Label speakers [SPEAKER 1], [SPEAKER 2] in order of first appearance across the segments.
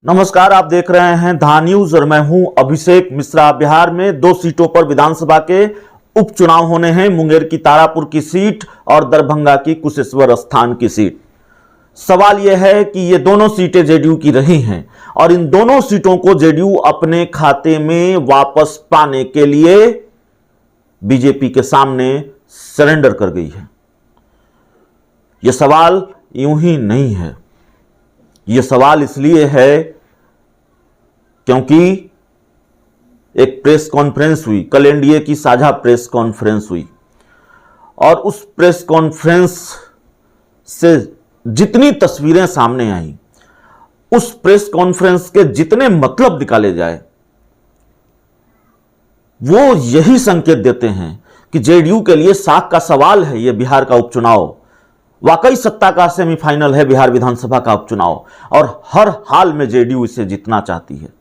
[SPEAKER 1] नमस्कार, आप देख रहे हैं धा न्यूज और मैं हूं अभिषेक मिश्रा। बिहार में 2 सीटों पर विधानसभा के उपचुनाव होने हैं। मुंगेर की तारापुर की सीट और दरभंगा की कुशेश्वर स्थान की सीट। सवाल यह है कि ये दोनों सीटें जेडीयू की रही हैं और इन दोनों सीटों को जेडीयू अपने खाते में वापस पाने के लिए बीजेपी के सामने सरेंडर कर गई है। यह सवाल यूं ही नहीं है, यह सवाल इसलिए है क्योंकि एक प्रेस कॉन्फ्रेंस हुई, कल एनडीए की साझा प्रेस कॉन्फ्रेंस हुई और उस प्रेस कॉन्फ्रेंस से जितनी तस्वीरें सामने आई, उस प्रेस कॉन्फ्रेंस के जितने मतलब निकाले जाए, वो यही संकेत देते हैं कि जेडीयू के लिए साख का सवाल है। यह बिहार का उपचुनाव वाकई सत्ता का सेमीफाइनल है, बिहार विधानसभा का उपचुनाव, और हर हाल में जेडीयू इसे जीतना चाहती है।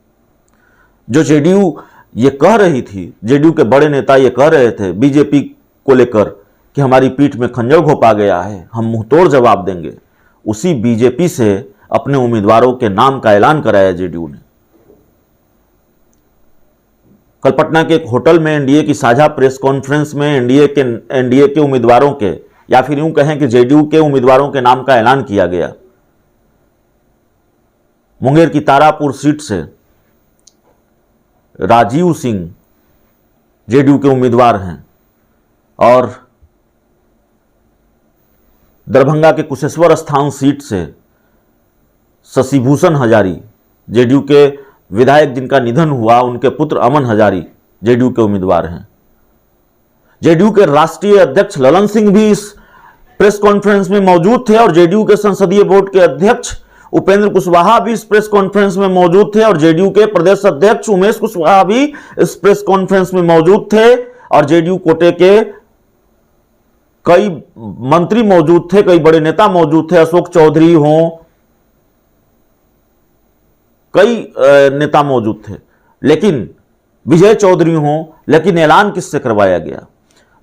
[SPEAKER 1] जो जेडीयू ये कह रही थी, जेडीयू के बड़े नेता ये कह रहे थे बीजेपी को लेकर कि हमारी पीठ में खंजर घोंपा गया है, हम मुंहतोड़ जवाब देंगे, उसी बीजेपी से अपने उम्मीदवारों के नाम का ऐलान कराया जेडीयू ने। कल पटना के एक होटल में एनडीए की साझा प्रेस कॉन्फ्रेंस में एनडीए के उम्मीदवारों के, या फिर यूं कहें कि जेडीयू के उम्मीदवारों के नाम का ऐलान किया गया। मुंगेर की तारापुर सीट से राजीव सिंह जेडीयू के उम्मीदवार हैं और दरभंगा के कुशेश्वर स्थान सीट से शशिभूषण हजारी, जेडीयू के विधायक जिनका निधन हुआ, उनके पुत्र अमन हजारी जेडीयू के उम्मीदवार हैं। जेडीयू के राष्ट्रीय अध्यक्ष ललन सिंह भी इस प्रेस कॉन्फ्रेंस में मौजूद थे और जेडीयू के संसदीय बोर्ड के अध्यक्ष उपेंद्र कुशवाहा भी इस प्रेस कॉन्फ्रेंस में मौजूद थे और जेडीयू के प्रदेश अध्यक्ष उमेश कुशवाहा भी इस प्रेस कॉन्फ्रेंस में मौजूद थे और जेडीयू कोटे के कई मंत्री मौजूद थे, कई बड़े नेता मौजूद थे, अशोक चौधरी हों, कई नेता मौजूद थे, लेकिन विजय चौधरी हों, लेकिन ऐलान किससे करवाया गया?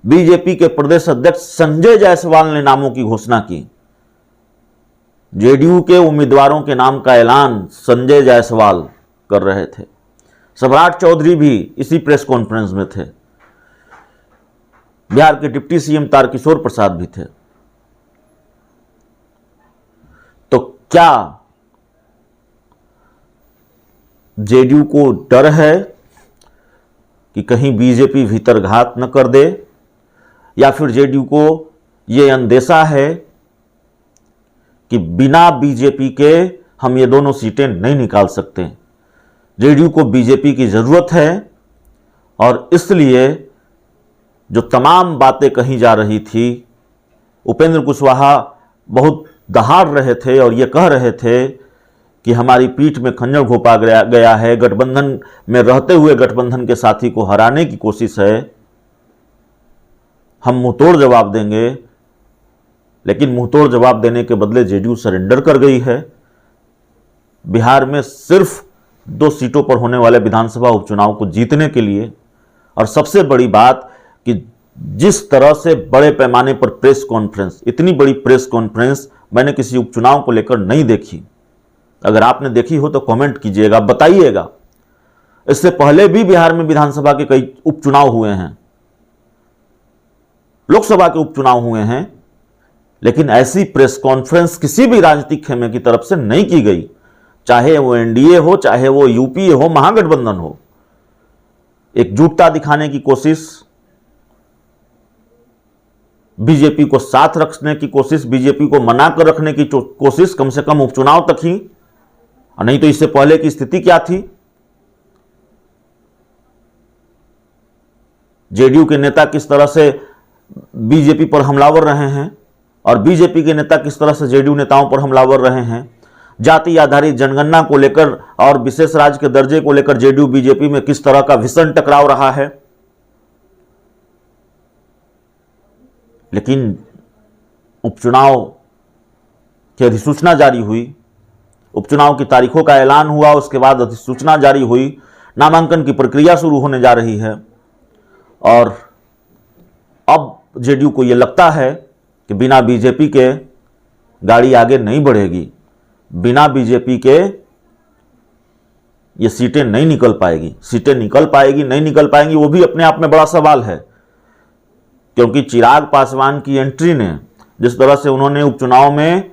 [SPEAKER 1] बीजेपी के प्रदेश अध्यक्ष संजय जायसवाल ने नामों की घोषणा की। जेडीयू के उम्मीदवारों के नाम का ऐलान संजय जायसवाल कर रहे थे। सम्राट चौधरी भी इसी प्रेस कॉन्फ्रेंस में थे। बिहार के डिप्टी सीएम तारकिशोर प्रसाद भी थे। तो क्या जेडीयू को डर है कि कहीं बीजेपी भीतरघात न कर दे, या फिर जेडीयू को यह अंदेशा है कि बिना बीजेपी के हम ये दोनों सीटें नहीं निकाल सकते? जेडीयू को बीजेपी की जरूरत है और इसलिए जो तमाम बातें कही जा रही थी, उपेंद्र कुशवाहा बहुत दहाड़ रहे थे और ये कह रहे थे कि हमारी पीठ में खंजर घोंपा गया है, गठबंधन में रहते हुए गठबंधन के साथी को हराने की कोशिश है, हम मुंहतोड़ जवाब देंगे। लेकिन मुंहतोड़ जवाब देने के बदले जेडीयू सरेंडर कर गई है। बिहार में सिर्फ 2 सीटों पर होने वाले विधानसभा उपचुनाव को जीतने के लिए, और सबसे बड़ी बात कि जिस तरह से बड़े पैमाने पर प्रेस कॉन्फ्रेंस, इतनी बड़ी प्रेस कॉन्फ्रेंस मैंने किसी उपचुनाव को लेकर नहीं देखी। अगर आपने देखी हो तो कमेंट कीजिएगा, बताइएगा। इससे पहले भी बिहार में विधानसभा के कई उपचुनाव हुए हैं, लोकसभा के उपचुनाव हुए हैं, लेकिन ऐसी प्रेस कॉन्फ्रेंस किसी भी राजनीतिक खेमे की तरफ से नहीं की गई, चाहे वो एनडीए हो, चाहे वो यूपीए हो, महागठबंधन हो। एकजुटता दिखाने की कोशिश, बीजेपी को साथ रखने की कोशिश, बीजेपी को मनाकर रखने की कोशिश, कम से कम उपचुनाव तक ही। नहीं तो इससे पहले की स्थिति क्या थी? जेडीयू के नेता किस तरह से बीजेपी पर हमलावर रहे हैं और बीजेपी के नेता किस तरह से जेडीयू नेताओं पर हमलावर रहे हैं। जाति आधारित जनगणना को लेकर और विशेष राज्य के दर्जे को लेकर जेडीयू बीजेपी में किस तरह का भीषण टकराव रहा है। लेकिन उपचुनाव की अधिसूचना जारी हुई, उपचुनाव की तारीखों का ऐलान हुआ, उसके बाद अधिसूचना जारी हुई, नामांकन की प्रक्रिया शुरू होने जा रही है और अब जेडीयू को यह लगता है कि बिना बीजेपी के गाड़ी आगे नहीं बढ़ेगी। बिना बीजेपी के ये सीटें नहीं निकल पाएगी। सीटें निकल पाएगी नहीं निकल पाएंगी वो भी अपने आप में बड़ा सवाल है, क्योंकि चिराग पासवान की एंट्री ने जिस तरह से उन्होंने उपचुनाव में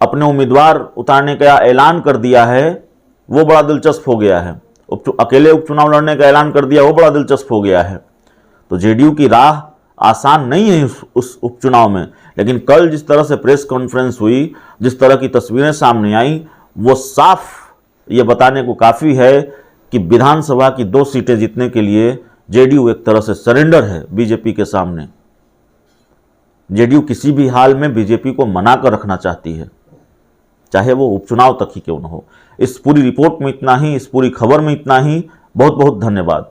[SPEAKER 1] अपने उम्मीदवार उतारने का ऐलान कर दिया है वो बड़ा दिलचस्प हो गया है। अकेले उपचुनाव लड़ने का ऐलान कर दिया वो बड़ा दिलचस्प हो गया है। तो जेडीयू की राह आसान नहीं है उस उपचुनाव में, लेकिन कल जिस तरह से प्रेस कॉन्फ्रेंस हुई, जिस तरह की तस्वीरें सामने आई, वो साफ ये बताने को काफ़ी है कि विधानसभा की 2 सीटें जीतने के लिए जेडीयू एक तरह से सरेंडर है बीजेपी के सामने। जेडीयू किसी भी हाल में बीजेपी को मना कर रखना चाहती है, चाहे वो उपचुनाव तक ही क्यों न हो। इस पूरी रिपोर्ट में इतना ही, इस पूरी खबर में इतना ही। बहुत बहुत धन्यवाद।